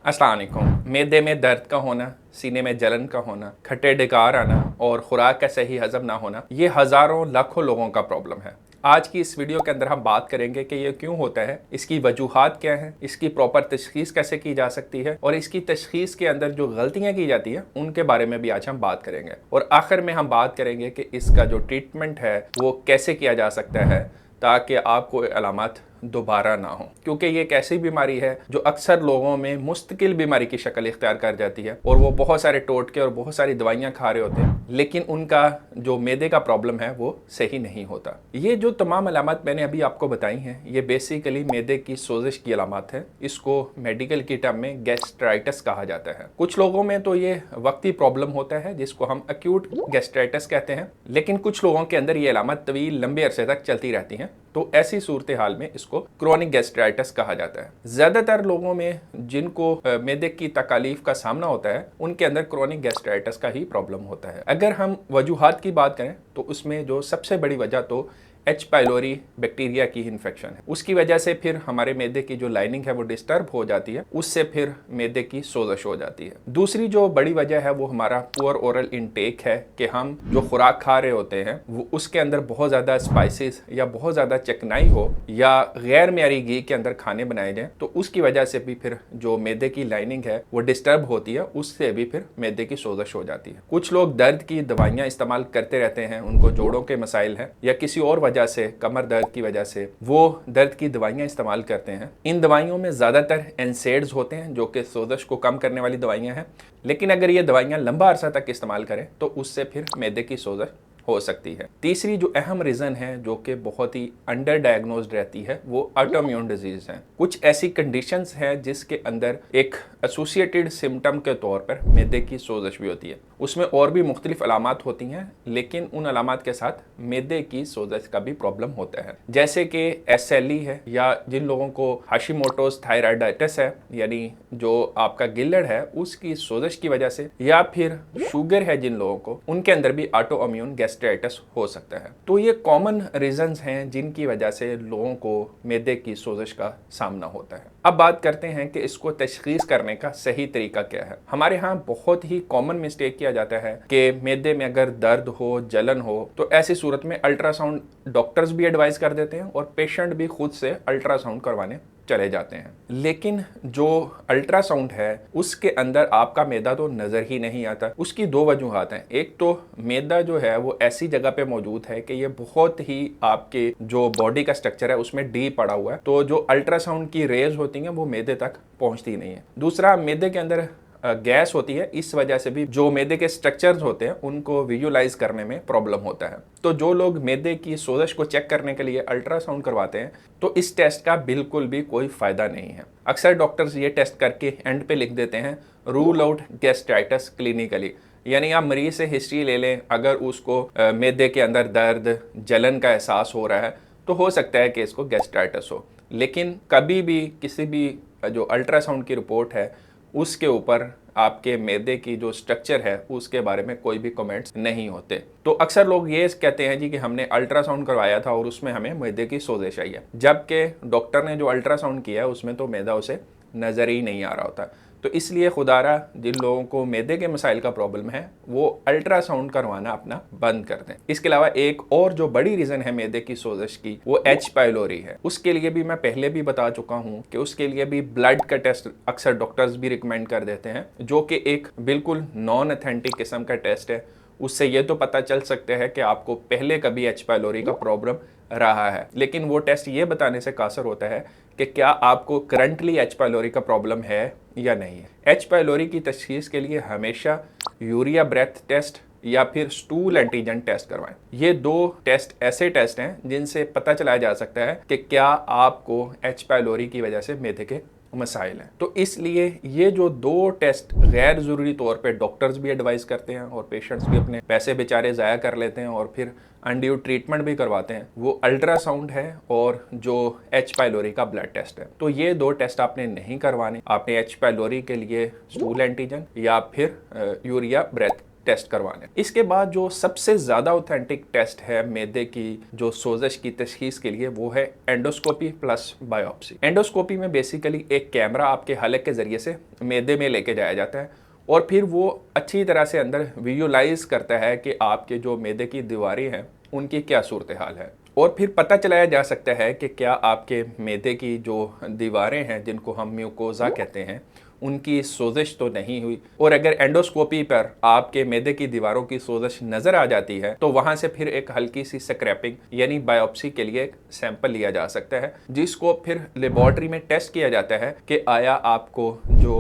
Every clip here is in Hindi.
अस्सलाम वालेकुम। मैदे में दर्द का होना, सीने में जलन का होना, खट्टे डकार आना और खुराक का सही हजम ना होना, ये हज़ारों लाखों लोगों का प्रॉब्लम है। आज की इस वीडियो के अंदर हम बात करेंगे कि ये क्यों होता है, इसकी वजूहात क्या हैं, इसकी प्रॉपर तशख़ीस कैसे की जा सकती है और इसकी तशख़ीस के अंदर जो गलतियाँ की जाती हैं उनके बारे में भी आज हम बात करेंगे। और आखिर में हम बात करेंगे कि इसका जो ट्रीटमेंट है वो कैसे किया जा सकता है ताकि आपको अलामत दोबारा ना हो, क्योंकि ये एक ऐसी बीमारी है जो अक्सर लोगों में मुस्तकिल बीमारी की शक्ल इख्तियार कर जाती है और वो बहुत सारे टोटके और बहुत सारी दवाइयाँ खा रहे होते हैं, लेकिन उनका जो मैदे का प्रॉब्लम है वो सही नहीं होता। ये जो तमाम अलामत मैंने अभी आपको बताई हैं ये बेसिकली मैदे की सोजिश की अलामत है। इसको मेडिकल की टर्म में गैस्ट्राइटिस कहा जाता है। कुछ लोगों में तो ये वक्ती प्रॉब्लम होता है जिसको हम एक्यूट गैस्ट्राइटिस कहते हैं, लेकिन कुछ लोगों के अंदर ये अलामत तवील लंबे अरसे तक चलती रहती हैं, तो ऐसी सूरत हाल में इसको क्रोनिक गैस्ट्राइटिस कहा जाता है। ज्यादातर लोगों में जिनको मैदे की तकालीफ का सामना होता है उनके अंदर क्रोनिक गैस्ट्राइटिस का ही प्रॉब्लम होता है। अगर हम वजूहात की बात करें तो उसमें जो सबसे बड़ी वजह तो एच पाइलोरी बैक्टीरिया की इन्फेक्शन है। उसकी वजह से फिर हमारे मैदे की जो लाइनिंग है वो डिस्टर्ब हो जाती है, उससे फिर मैदे की सोजश हो जाती है। दूसरी जो बड़ी वजह है वो हमारा पुअर ओरल इनटेक है कि हम जो खुराक खा रहे होते हैं वो उसके अंदर बहुत ज़्यादा स्पाइसेस या बहुत ज़्यादा चिकनाई हो या गैर मेयारी घी के अंदर खाने बनाए जाएँ, तो उसकी वजह से भी फिर जो मैदे की लाइनिंग है वो डिस्टर्ब होती है, उससे भी फिर मैदे की सोजश हो जाती है। कुछ लोग दर्द की दवाइयाँ इस्तेमाल करते रहते हैं, उनको जोड़ों के मसाइल हैं या किसी और वजह से, कमर दर्द की वजह से वो दर्द की दवाइयां इस्तेमाल करते हैं। इन दवाइयों में ज़्यादातर एनसेड्स होते हैं जो कि सोजश को कम करने वाली दवाइयां हैं, लेकिन अगर ये दवाइयां लंबा अरसा तक इस्तेमाल करें तो उससे फिर मैदे की सोजश हो सकती है। तीसरी जो अहम रीज़न है जो कि बहुत ही अंडर डायग्नोज्ड रहती है वो ऑटोइम्यून डिजीज है। कुछ ऐसी कंडीशंस हैं जिसके अंदर एक एसोसिएटेड सिम्टम के तौर पर मैदे की सोजश भी होती है। उसमें और भी मुख्तलिफ अलामात होती हैं, लेकिन उन अलामात के साथ मैदे की सोजश का भी प्रॉब्लम होता है, जैसे कि SLE है या जिन लोगों को हाशिमोटोस थायराइडाइटिस है, यानी जो आपका गिल्लड़ है उसकी सोजश की वजह से, या फिर शुगर है जिन लोगों को, उनके अंदर भी ऑटोइम्यून गैस्ट्राइटिस हो सकता है। तो ये कॉमन रीजंस हैं जिनकी वजह से लोगों को मैदे की सोजश का सामना होता है। अब बात करते हैं कि इसको तशखीस करने का सही तरीका क्या है। हमारे यहाँ बहुत ही कॉमन मिस्टेक किया जाता है कि मैदे में अगर दर्द हो, जलन हो, तो ऐसी सूरत में अल्ट्रासाउंड डॉक्टर्स भी एडवाइस कर देते हैं और पेशेंट भी खुद से अल्ट्रासाउंड करवाने चले जाते हैं। लेकिन जो अल्ट्रासाउंड है उसके अंदर आपका मैदा तो नज़र ही नहीं आता। उसकी दो वजूहात हैं। एक तो मैदा जो है वो ऐसी जगह पे मौजूद है कि ये बहुत ही आपके जो बॉडी का स्ट्रक्चर है उसमें डीप पड़ा हुआ है, तो जो अल्ट्रासाउंड की रेज होती हैं वो मैदे तक पहुंचती नहीं है। दूसरा, मैदे के अंदर गैस होती है, इस वजह से भी जो मैदे के स्ट्रक्चर्स होते हैं उनको विजुलाइज करने में प्रॉब्लम होता है। तो जो लोग मैदे की सोजश को चेक करने के लिए अल्ट्रासाउंड करवाते हैं तो इस टेस्ट का बिल्कुल भी कोई फायदा नहीं है। अक्सर डॉक्टर्स ये टेस्ट करके एंड पे लिख देते हैं रूल आउट गैस्ट्राइटिस क्लिनिकली, यानी आप मरीज से हिस्ट्री ले लें, अगर उसको मैदे के अंदर दर्द, जलन का एहसास हो रहा है तो हो सकता है कि इसको गैस्ट्राइटिस हो, लेकिन कभी भी किसी भी जो अल्ट्रासाउंड की रिपोर्ट है उसके ऊपर आपके मैदे की जो स्ट्रक्चर है उसके बारे में कोई भी कमेंट्स नहीं होते। तो अक्सर लोग ये कहते हैं जी कि हमने अल्ट्रासाउंड करवाया था और उसमें हमें मैदे की सोजिश आई है, जबकि डॉक्टर ने जो अल्ट्रासाउंड किया है उसमें तो मैदा उसे नज़र ही नहीं आ रहा होता। तो इसलिए खुदारा जिन लोगों को मैदे के मसाइल का प्रॉब्लम है वो अल्ट्रासाउंड करवाना अपना बंद कर दें। इसके अलावा एक और जो बड़ी रीज़न है मैदे की सोजश की वो एच पाइलोरी है। उसके लिए भी मैं पहले भी बता चुका हूँ कि उसके लिए भी ब्लड का टेस्ट अक्सर डॉक्टर्स भी रिकमेंड कर देते हैं, जो कि एक बिल्कुल नॉन ऑथेंटिक किस्म का टेस्ट है। उससे ये तो पता चल सकता है कि आपको पहले कभी एच पाइलोरी का प्रॉब्लम रहा है, लेकिन वो टेस्ट ये बताने से कासर होता है कि क्या आपको करंटली एच पाइलोरी का प्रॉब्लम है या नहीं है। एच पाइलोरी की तशखीस के लिए हमेशा यूरिया ब्रेथ टेस्ट या फिर स्टूल एंटीजन टेस्ट करवाएं। ये दो टेस्ट ऐसे टेस्ट हैं जिनसे पता चलाया जा सकता है कि क्या आपको एच पाइलोरी की वजह से मैदे के मसाइल हैं। तो इसलिए ये जो दो टेस्ट गैर ज़रूरी तौर पे डॉक्टर्स भी एडवाइस करते हैं और पेशेंट्स भी अपने पैसे बेचारे ज़ाया कर लेते हैं और फिर अनड्यू ट्रीटमेंट भी करवाते हैं, वो अल्ट्रासाउंड है और जो एच पाइलोरी का ब्लड टेस्ट है। तो ये दो टेस्ट आपने नहीं करवाने। आपने एच पाइलोरी के लिए स्टूल एंटीजन या फिर यूरिया ब्रेथ टेस्ट करवाने। इसके बाद जो सबसे ज़्यादा ऑथेंटिक टेस्ट है मैदे की जो सोजिश की तशखीस के लिए वो है एंडोस्कोपी प्लस बायोप्सी। एंडोस्कोपी में बेसिकली एक कैमरा आपके हलक के ज़रिए से मैदे में लेके जाया जाता है और फिर वो अच्छी तरह से अंदर विजुलाइज करता है कि आपके जो मैदे की दीवारें हैं उनकी क्या सूरत हाल है और फिर पता चलाया जा सकता है कि क्या आपके मैदे की जो दीवारें हैं जिनको हम म्यूकोजा कहते हैं उनकी सोजिश तो नहीं हुई। और अगर एंडोस्कोपी पर आपके मैदे की दीवारों की सोजिश नज़र आ जाती है तो वहाँ से फिर एक हल्की सी स्क्रैपिंग यानी बायोप्सी के लिए एक सैंपल लिया जा सकता है जिसको फिर लेबॉर्ट्री में टेस्ट किया जाता है कि आया आपको जो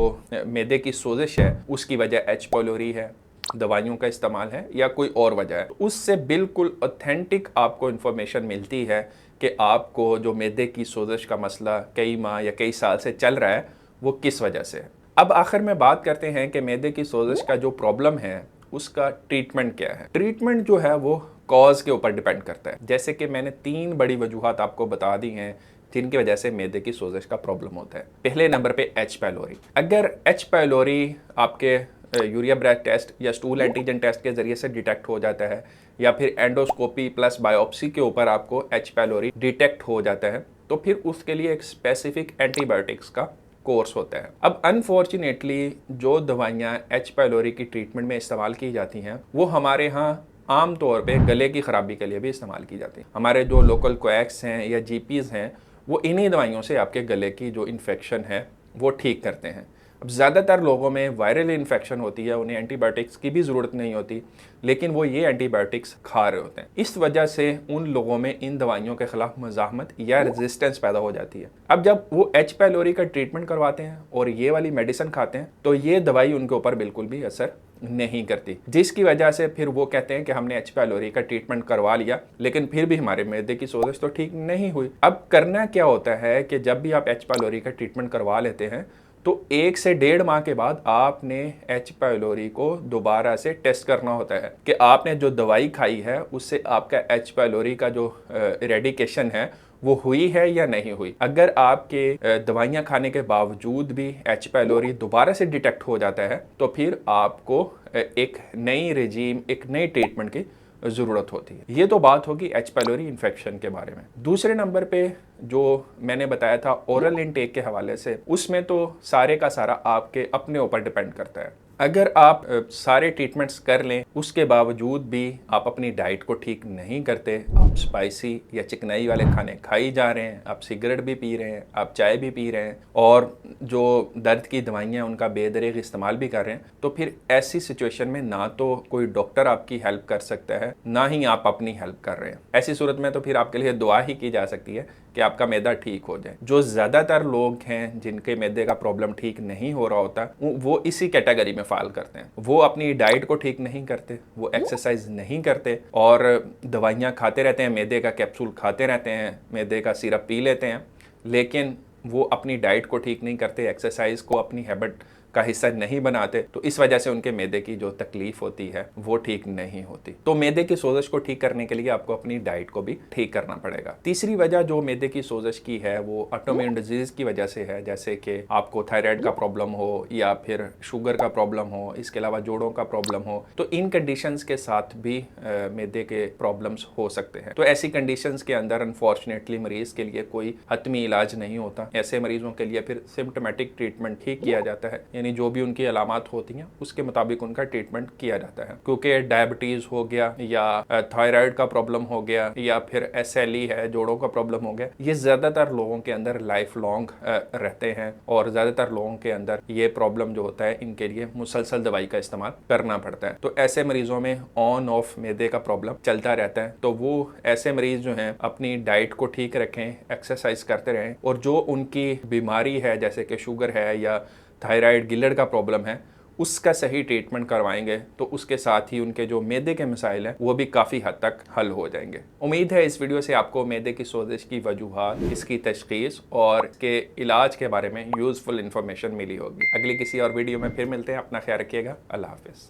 मैदे की सोजिश है उसकी वजह एच पायलोरी है, दवाइयों का इस्तेमाल है या कोई और वजह है। उससे बिल्कुल ऑथेंटिक आपको इन्फॉर्मेशन मिलती है कि आपको जो मैदे की सोजिश का मसला कई माह या कई साल से चल रहा है वो किस वजह से है। अब आखिर में बात करते हैं कि मैदे की सोजिश का जो प्रॉब्लम है उसका ट्रीटमेंट क्या है। ट्रीटमेंट जो है वो कॉज के ऊपर डिपेंड करता है। जैसे कि मैंने 3 बड़ी वजूहात आपको बता दी हैं जिनकी वजह से मैदे की सोजिश का प्रॉब्लम होता है। पहले नंबर पे एच पायलोरी। अगर एच पायलोरी आपके यूरिया ब्रेथ टेस्ट या स्टूल एंटीजन टेस्ट के जरिए से डिटेक्ट हो जाता है या फिर एंडोस्कोपी प्लस बायोप्सी के ऊपर आपको एच पायलोरी डिटेक्ट हो जाता है तो फिर उसके लिए एक स्पेसिफिक एंटीबायोटिक्स का कोर्स होता है। अब अनफॉर्चुनेटली जो दवाइयाँ एच पायलोरी की ट्रीटमेंट में इस्तेमाल की जाती हैं वो हमारे यहाँ आम तौर पे गले की ख़राबी के लिए भी इस्तेमाल की जाती है। हमारे जो लोकल क्वैक्स हैं या जीपीज़ हैं वो इन्हीं दवाइयों से आपके गले की जो इन्फेक्शन है वो ठीक करते हैं। अब ज़्यादातर लोगों में वायरल इन्फेक्शन होती है, उन्हें एंटीबायोटिक्स की भी ज़रूरत नहीं होती लेकिन वो ये एंटीबायोटिक्स खा रहे होते हैं। इस वजह से उन लोगों में इन दवाइयों के ख़िलाफ़ मज़ाहमत या रेजिस्टेंस पैदा हो जाती है। अब जब वो एच पायलोरी का ट्रीटमेंट करवाते हैं और ये वाली मेडिसिन खाते हैं तो ये दवाई उनके ऊपर बिल्कुल भी असर नहीं करती, जिसकी वजह से फिर वो कहते हैं कि हमने एच पायलोरी का ट्रीटमेंट करवा लिया लेकिन फिर भी हमारे मैदे की सोजिश तो ठीक नहीं हुई। अब करना क्या होता है कि जब भी आप एच पायलोरी का ट्रीटमेंट करवा लेते हैं तो 1 से 1.5 माह के बाद आपने एच पायलोरी को दोबारा से टेस्ट करना होता है कि आपने जो दवाई खाई है उससे आपका एच पायलोरी का जो इरेडिकेशन है वो हुई है या नहीं हुई। अगर आपके दवाइयाँ खाने के बावजूद भी एच पायलोरी दोबारा से डिटेक्ट हो जाता है तो फिर आपको एक नई रेजीम, एक नई ट्रीटमेंट की ज़रूरत होती है। ये तो बात होगी एच पायलोरी इन्फेक्शन के बारे में। दूसरे नंबर पे जो मैंने बताया था ओरल इनटेक के हवाले से, उसमें तो सारे का सारा आपके अपने ऊपर डिपेंड करता है। अगर आप सारे ट्रीटमेंट्स कर लें उसके बावजूद भी आप अपनी डाइट को ठीक नहीं करते, आप स्पाइसी या चिकनाई वाले खाने खाई जा रहे हैं, आप सिगरेट भी पी रहे हैं, आप चाय भी पी रहे हैं और जो दर्द की दवाइयाँ उनका बेदरीग इस्तेमाल भी कर रहे हैं तो फिर ऐसी सिचुएशन में ना तो कोई डॉक्टर आपकी हेल्प कर सकता है ना ही आप अपनी हेल्प कर रहे हैं। ऐसी सूरत में तो फिर आपके लिए दुआ ही की जा सकती है कि आपका मैदा ठीक हो जाए। जो ज़्यादातर लोग हैं जिनके मैदे का प्रॉब्लम ठीक नहीं हो रहा होता वो इसी कैटेगरी में फाल करते हैं। वो अपनी डाइट को ठीक नहीं करते, वो एक्सरसाइज नहीं करते और दवाइयाँ खाते रहते हैं, मैदे का कैप्सूल खाते रहते हैं, मैदे का सिरप पी लेते हैं लेकिन वो अपनी डाइट को ठीक नहीं करते, एक्सरसाइज को अपनी हैबिट का हिस्सा नहीं बनाते तो इस वजह से उनके मैदे की जो तकलीफ होती है वो ठीक नहीं होती। तो मैदे की सोजिश को ठीक करने के लिए आपको अपनी डाइट को भी ठीक करना पड़ेगा। तीसरी वजह जो मैदे की सोजिश की है वो ऑटोइम्यून डिजीज की वजह से है, जैसे कि आपको थायराइड का प्रॉब्लम हो या फिर शुगर का प्रॉब्लम हो, इसके अलावा जोड़ों का प्रॉब्लम हो। तो इन कंडीशंस के साथ भी मैदे के प्रॉब्लम्स हो सकते हैं। तो ऐसी कंडीशंस के अंदर अनफॉर्चुनेटली मरीज के लिए कोई हतमी इलाज नहीं होता। ऐसे मरीजों के लिए फिर सिम्टोमेटिक ट्रीटमेंट ही किया जाता है, यानी जो भी उनकी अलामात होती हैं उसके मुताबिक उनका ट्रीटमेंट किया जाता है। क्योंकि डायबिटीज़ हो गया या थायराइड का प्रॉब्लम हो गया या फिर SLE है, जोड़ों का प्रॉब्लम हो गया, ये ज़्यादातर लोगों के अंदर लाइफ लॉन्ग रहते हैं और ज़्यादातर लोगों के अंदर ये प्रॉब्लम जो होता है इनके लिए मुसलसल दवाई का इस्तेमाल करना पड़ता है। तो ऐसे मरीजों में ऑन ऑफ मैदे का प्रॉब्लम चलता रहता है। तो वो ऐसे मरीज जो हैं अपनी डाइट को ठीक रखें, एक्सरसाइज करते रहें और जो उनकी बीमारी है जैसे कि शुगर है या थायराइड गिलड़ का प्रॉब्लम है उसका सही ट्रीटमेंट करवाएंगे तो उसके साथ ही उनके जो मैदे के मसाइल हैं वो भी काफ़ी हद तक हल हो जाएंगे। उम्मीद है इस वीडियो से आपको मैदे की सोजिश की वजूहात, इसकी तशखीस और इसके इलाज के बारे में यूज़फुल इन्फॉर्मेशन मिली होगी। अगली किसी और वीडियो में फिर मिलते हैं। अपना ख्याल रखिएगा। अल्लाह हाफिज़।